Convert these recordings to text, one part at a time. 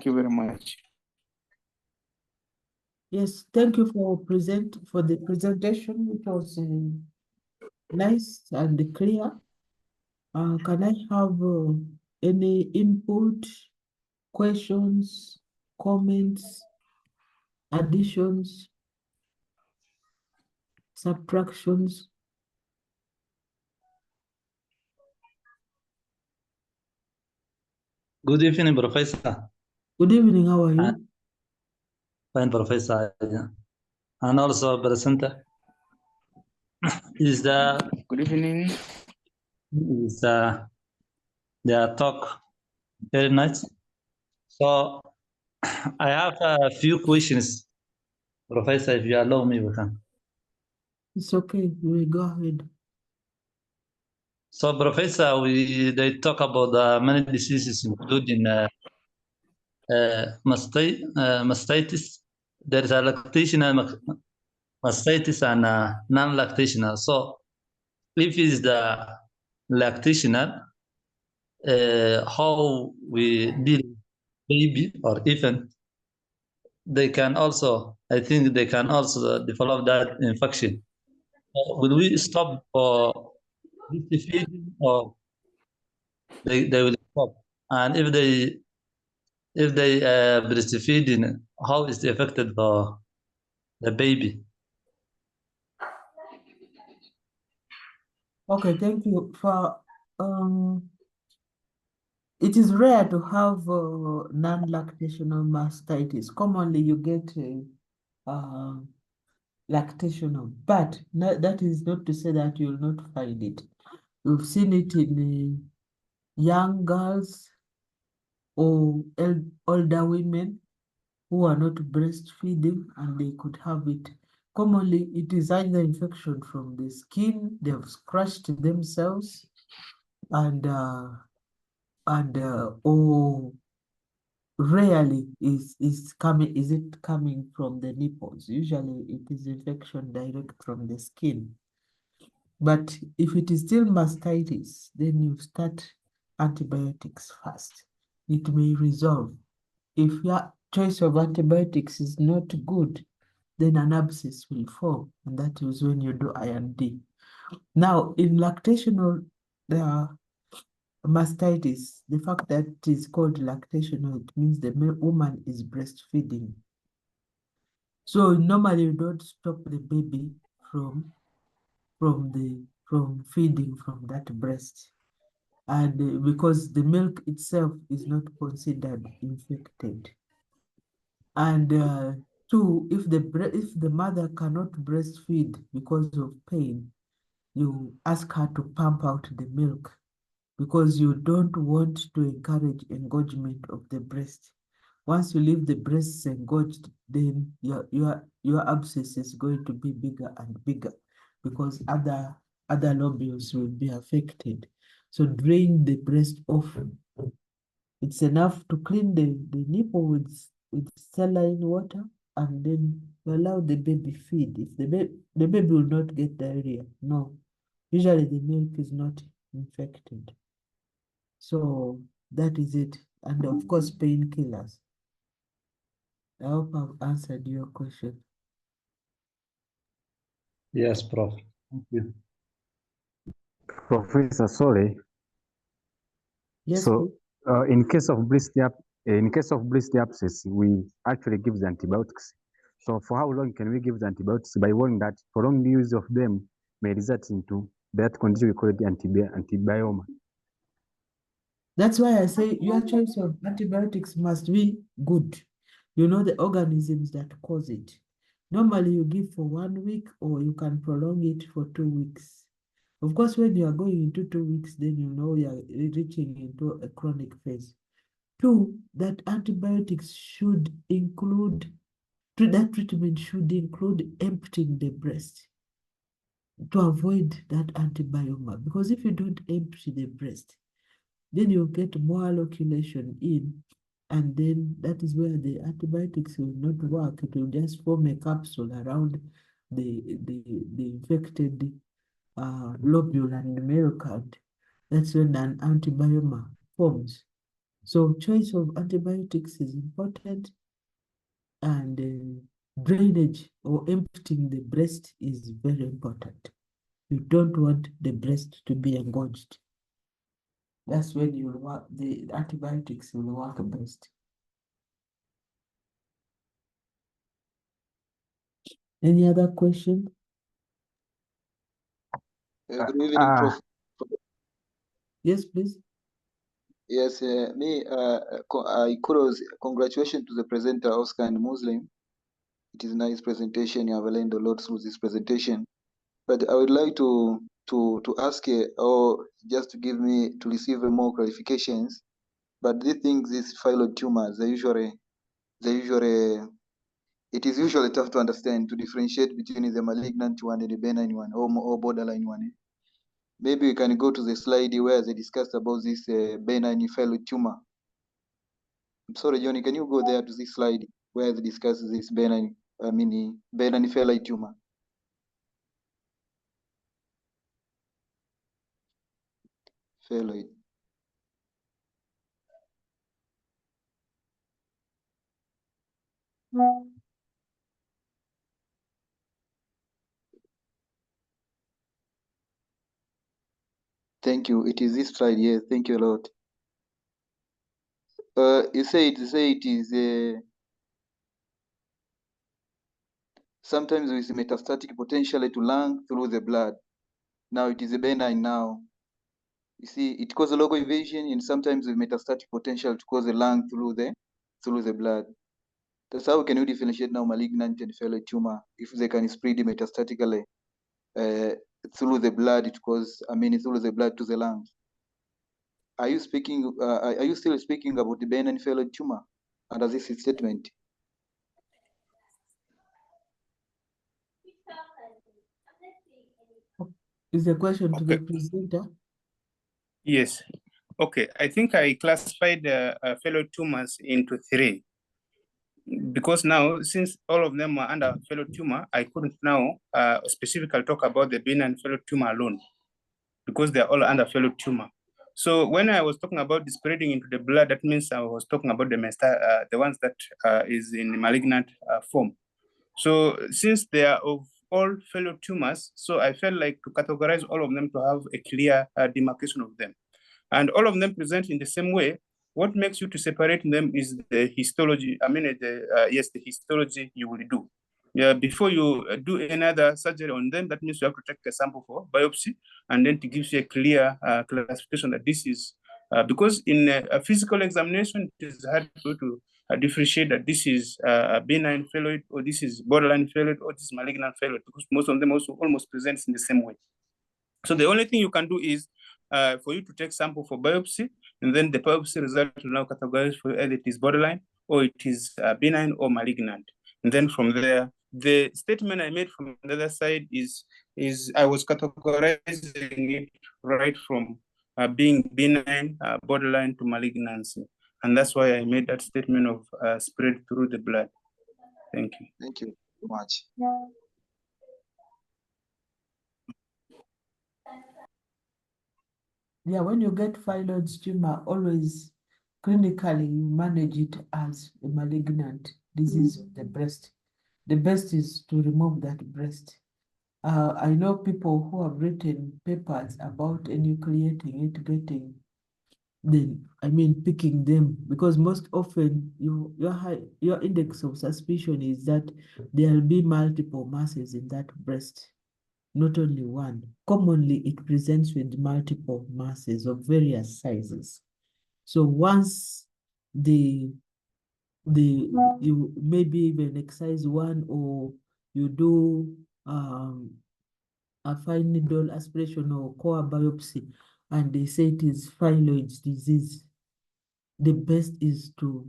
you very much. Yes, thank you for the presentation. It was nice and clear. Can I have any input, questions, comments, additions, subtractions? Good evening, Professor. Good evening, how are you? Fine, Professor. And also, presenter. Is the Good evening. is the talk very nice? So I have a few questions, Professor. If you allow me, we can. It's okay, we go ahead. So, Professor, they talk about many diseases, including mastitis. There is a lactational mastitis and non-lactational. So, if it's the lactational, how we deal with baby or infant, they can also, I think they can also develop that infection. Will we stop for breastfeeding or they will stop? And if they breastfeeding, how is it affected for the baby? Okay, thank you. It is rare to have non-lactational mastitis. Commonly, you get lactational, but that is not to say that you will not find it. We've seen it in young girls or older women who are not breastfeeding, and they could have it. Commonly, it is either infection from the skin, they've scratched themselves, or rarely is it coming from the nipples. Usually it is infection direct from the skin. But if it is still mastitis, then you start antibiotics first. It may resolve. If your choice of antibiotics is not good, then an abscess will form, and that is when you do IND. Now, in lactational mastitis, the fact that it is called lactational, it means the woman is breastfeeding. So normally you don't stop the baby from feeding from that breast, and because the milk itself is not considered infected. And two, if the mother cannot breastfeed because of pain, you ask her to pump out the milk, because you don't want to encourage engorgement of the breast. Once you leave the breasts engorged, then your abscess is going to be bigger and bigger, because other lobules will be affected. So drain the breast often. It's enough to clean the nipple with saline water, and then you allow the baby feed. If the baby will not get diarrhea, no. Usually the milk is not infected. So that is it. And of course, painkillers. I hope I've answered your question. Yes, Prof. Thank you. Professor, sorry. Yes, so in case of blister abscess, we actually give the antibiotics. So for how long can we give the antibiotics? By warning that prolonged use of them may result into that condition we call it antibioma. that's why I say your choice of antibiotics must be good. You know the organisms that cause it. Normally you give for 1 week, or you can prolong it for 2 weeks. Of course, when you are going into 2 weeks, then you know you are reaching into a chronic phase. Two, that antibiotics should include, that treatment should include emptying the breast to avoid that antibioma. Because if you don't empty the breast, then you get more alloculation in, and then that is where the antibiotics will not work. It will just form a capsule around the infected lobule and milk, and that's when an antibioma forms. So choice of antibiotics is important, and drainage or emptying the breast is very important. You don't want the breast to be engorged. That's when you work, the antibiotics will work best. Any other question? Good evening, Prof. Yes, please. Yes, kudos, congratulations to the presenter, Oscar and Muslim. It is a nice presentation. You have learned a lot through this presentation. But I would like to ask or just to give me to receive more clarifications. But these things, these phyloid tumors, it is usually tough to understand, to differentiate between the malignant one and the benign one, or borderline one. Maybe we can go to the slide where they discussed about this benign phyloid tumor. I'm sorry, Johnny, can you go there to this slide where they discuss this benign phyloid tumor? Phyloid. Thank you. It is this slide, yes. Thank you a lot. You say it is sometimes with metastatic potentially to lung through the blood. Now it is a benign now. You see, it causes local invasion and sometimes with metastatic potential to cause the lung through the blood. That's how can you differentiate now malignant and phyloid tumor if they can spread metastatically through the blood, through the blood to the lungs. Are you speaking? Are you still speaking about the benign phyloid tumor under this statement? Is the question to the presenter? Yes. Okay. I think I classified the phyloid tumors into 3. Because now, since all of them are under phyloid tumor, I couldn't now specifically talk about the benign phyloid tumor alone, because they're all under phyloid tumor. So when I was talking about the spreading into the blood, that means I was talking about the ones that is in malignant form. So since they are of all phyloid tumors, so I felt like to categorize all of them to have a clear demarcation of them. And all of them present in the same way. What makes you to separate them is the histology. The histology you will do. Before you do another surgery on them, that means you have to take a sample for biopsy, and then to give you a clear classification that this is, because in a physical examination, it is hard to differentiate that this is a benign phyloid, or this is borderline phyloid, or this is malignant phyloid, because most of them also almost presents in the same way. So the only thing you can do is for you to take sample for biopsy, and then the biopsy result will now categorize for either it is borderline, or it is benign or malignant. And then from there, the statement I made from the other side is I was categorizing it right from being benign, borderline to malignancy. And that's why I made that statement of spread through the blood. Thank you. Thank you so much. Yeah, when you get phyloid tumor, always clinically you manage it as a malignant disease of the breast. The best is to remove that breast. I know people who have written papers about enucleating it, picking them, because most often your index of suspicion is that there will be multiple masses in that breast, not only one. Commonly, it presents with multiple masses of various sizes. So once you maybe even excise one, or you do a fine needle aspiration or core biopsy, and they say it is phyloid disease, the best is to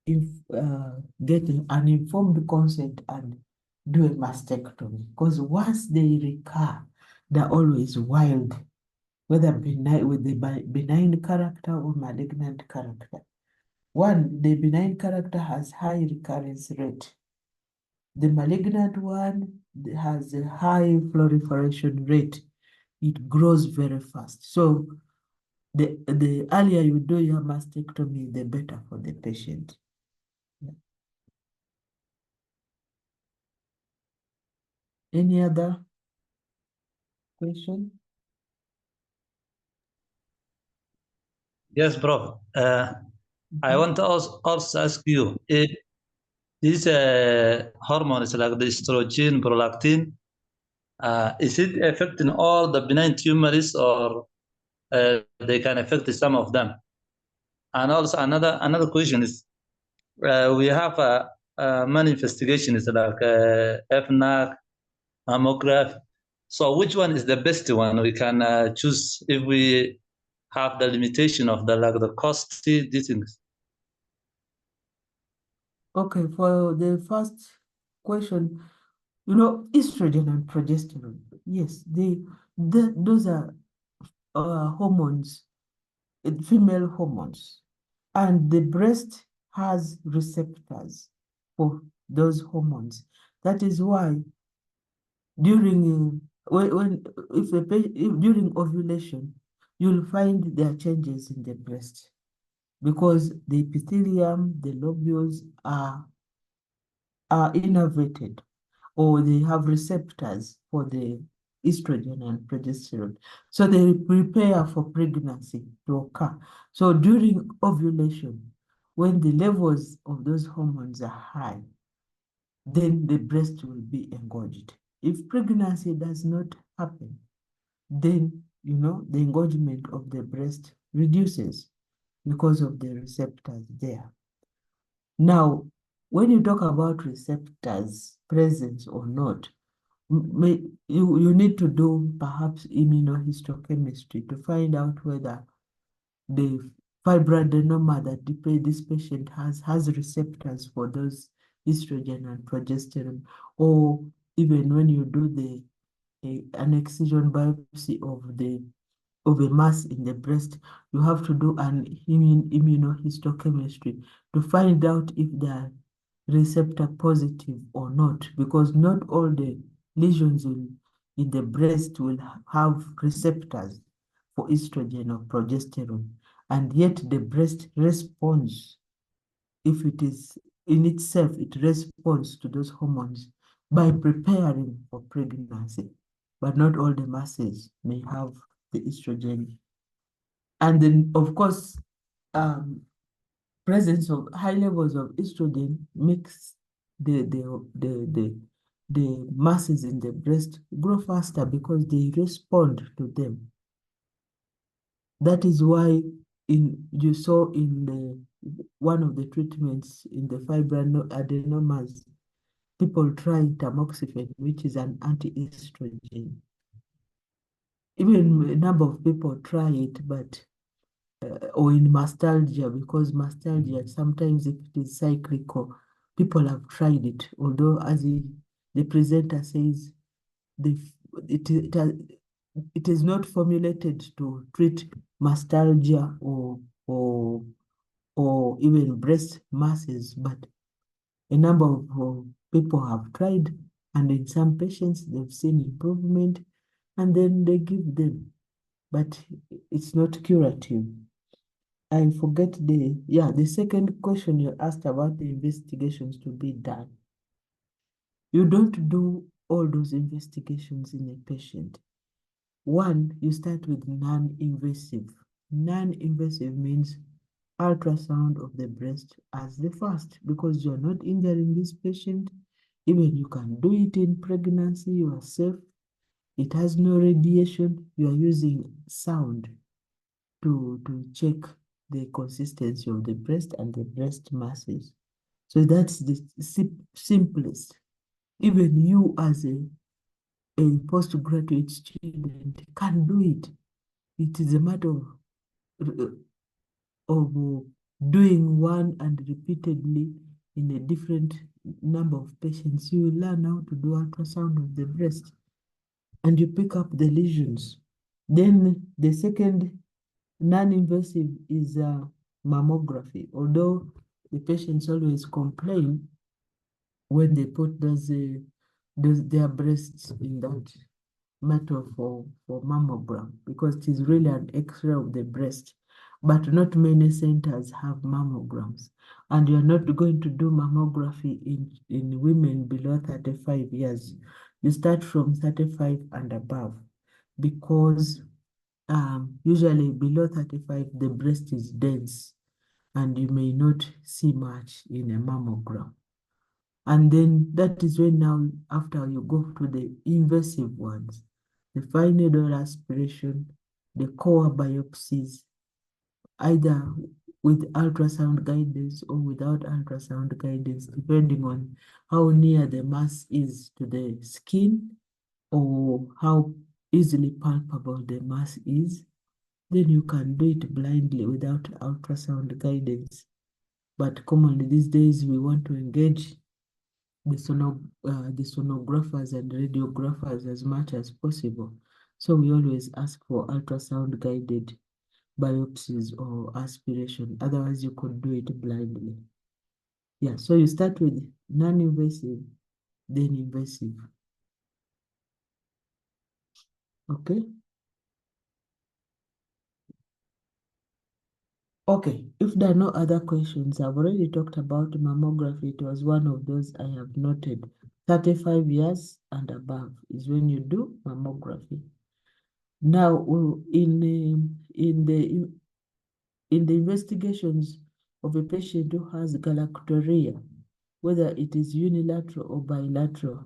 get an informed consent and do a mastectomy, because once they recur, they're always wild, whether benign, with the benign character or malignant character. The benign character has high recurrence rate. The malignant one has a high proliferation rate. It grows very fast. So the earlier you do your mastectomy, the better for the patient. Yeah. Any other question? Yes, Prof. I want to also ask you if these hormones like the estrogen, prolactin, is it affecting all the benign tumors or they can affect some of them? And also another question is, we have many investigations like FNAC, mammograph. So which one is the best one we can choose if we have the limitation of the cost, these things? Okay, for the first question, estrogen and progesterone, yes, those are hormones, female hormones, and the breast has receptors for those hormones. That is why during during ovulation, you'll find there are changes in the breast because the epithelium, the lobules are innervated, or they have receptors for the estrogen and progesterone. So they prepare for pregnancy to occur. So during ovulation, when the levels of those hormones are high, then the breast will be engorged. If pregnancy does not happen, then the engorgement of the breast reduces because of the receptors there. Now, when you talk about receptors, presence or not, you need to do perhaps immunohistochemistry to find out whether the fibroadenoma that this patient has receptors for those estrogen and progesterone, or even when you do an excision biopsy of a mass in the breast, you have to do an immunohistochemistry to find out if they are receptor positive or not, because not all the lesions in the breast will have receptors for estrogen or progesterone, and yet the breast responds. If it is in itself, it responds to those hormones by preparing for pregnancy, but not all the masses may have the estrogen. And then, of course, presence of high levels of estrogen makes the masses in the breast grow faster because they respond to them. That is why you saw in one of the treatments in the fibroadenomas, people try tamoxifen, which is an anti-estrogen. Even a number of people try it, but or in mastalgia, because mastalgia, sometimes if it is cyclical, people have tried it, although as the presenter says, it is not formulated to treat mastalgia or even breast masses, but a number of people have tried, and in some patients they've seen improvement, and then they give them, but it's not curative. I forget the second question you asked about the investigations to be done. You don't do all those investigations in a patient. One, you start with non-invasive. Non-invasive means ultrasound of the breast as the first, because you're not injuring this patient. Even you can do it in pregnancy, you are safe. It has no radiation. You are using sound to check the consistency of the breast and the breast masses. So that's the simplest. Even you as a postgraduate student can do it. It is a matter of doing one and repeatedly in a different number of patients. You will learn how to do ultrasound of the breast and you pick up the lesions. Then the second non-invasive is mammography, although the patients always complain when they put their breasts in that method for mammogram, because it is really an X-ray of the breast. But not many centers have mammograms, and you are not going to do mammography in women below 35 years. You start from 35 and above, because usually below 35, the breast is dense, and you may not see much in a mammogram. And then that is when now, after you go to the invasive ones, the fine needle aspiration, the core biopsies, either with ultrasound guidance or without ultrasound guidance, depending on how near the mass is to the skin or how easily palpable the mass is. Then you can do it blindly without ultrasound guidance. But commonly these days, we want to engage the sonographers and radiographers as much as possible. So we always ask for ultrasound guided biopsies or aspiration. Otherwise, you could do it blindly. Yeah, so you start with non-invasive, then invasive. Okay. Okay, if there are no other questions, I've already talked about mammography. It was one of those I have noted. 35 years and above is when you do mammography. Now, in the investigations of a patient who has galactorrhea, whether it is unilateral or bilateral,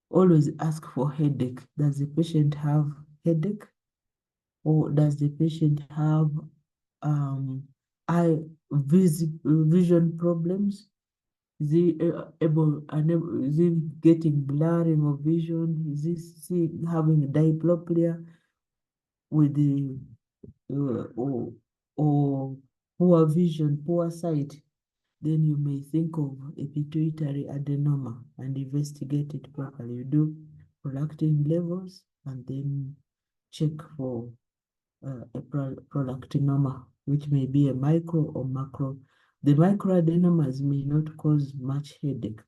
always ask for headache. Does the patient have headache, or does the patient have eye vision problems? Is he unable? Is he getting blurring of vision? Is he having diplopia with the or poor vision, poor sight? Then you may think of a pituitary adenoma and investigate it properly. You do prolactin levels and then check for a prolactinoma, which may be a micro or macro. The microadenomas may not cause much headache,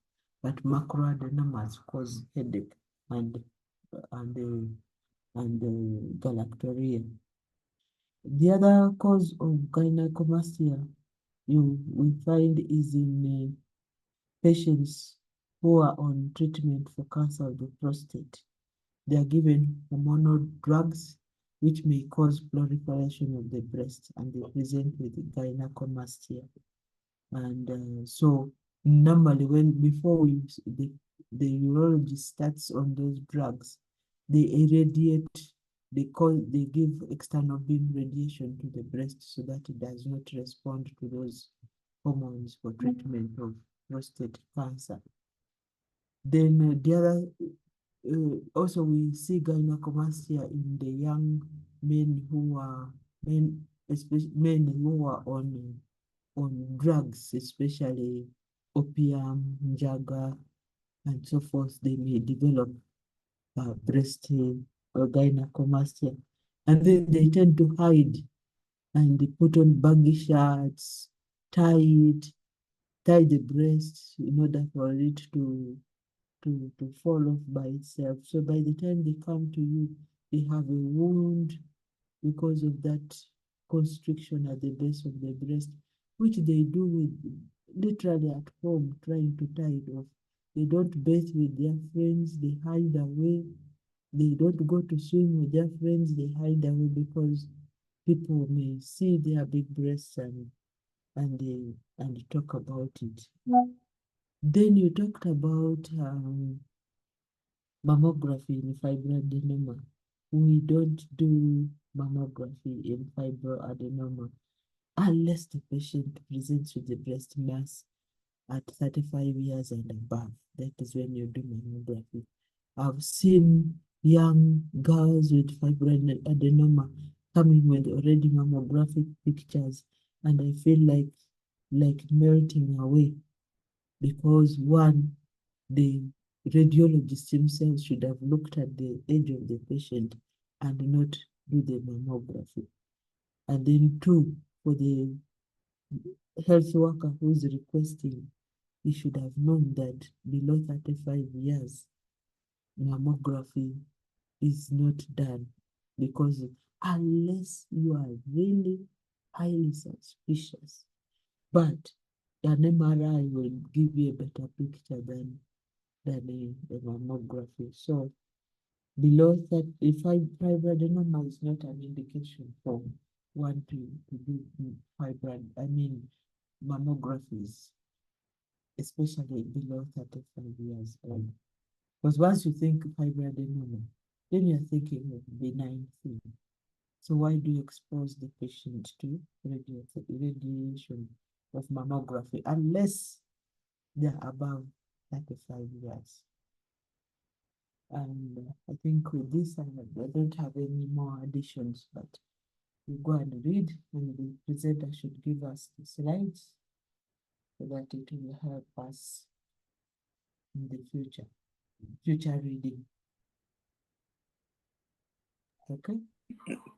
but macroadenomas cause headache and galactorrhea. The other cause of gynecomastia we find is in patients who are on treatment for cancer of the prostate. They are given hormonal drugs which may cause proliferation of the breast, and they present with gynecomastia. And so normally before the urologist starts on those drugs, they irradiate, they give external beam radiation to the breast so that it does not respond to those hormones for treatment of prostate cancer. Then the other also we see gynecomastia in the young men who are especially men who are on drugs, especially opium, Jaga, and so forth. They may develop breast or gynecomastia, and then they tend to hide and they put on baggy shirts, tie the breast in order for it to fall off by itself. So by the time they come to you, they have a wound because of that constriction at the base of the breast, which they do with literally at home, trying to tie it off. They don't bathe with their friends, they hide away. They don't go to swim with their friends, they hide away because people may see their big breasts and talk about it. Then you talked about mammography in fibroadenoma. We don't do mammography in fibroadenoma unless the patient presents with the breast mass at 35 years and above. That is when you do mammography. I've seen young girls with fibroadenoma coming with already mammographic pictures, and I feel like melting away, because one, the radiologists themselves should have looked at the age of the patient and not do the mammography. And then two, for the health worker who is requesting, he should have known that below 35 years, mammography is not done, because unless you are really highly suspicious, but an MRI will give you a better picture than a mammography. So below that, if fibroadenoma is not an indication for one to do mammographies, especially below 35 years old. Because once you think fibroadenoma, then you're thinking of benign thing. So why do you expose the patient to radiation of mammography unless they're above 35 years? And I think with this, I don't have any more additions, but you go and read, and the presenter should give us the slides so that it will help us in the future reading. Okay.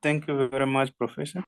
Thank you very much, Professor.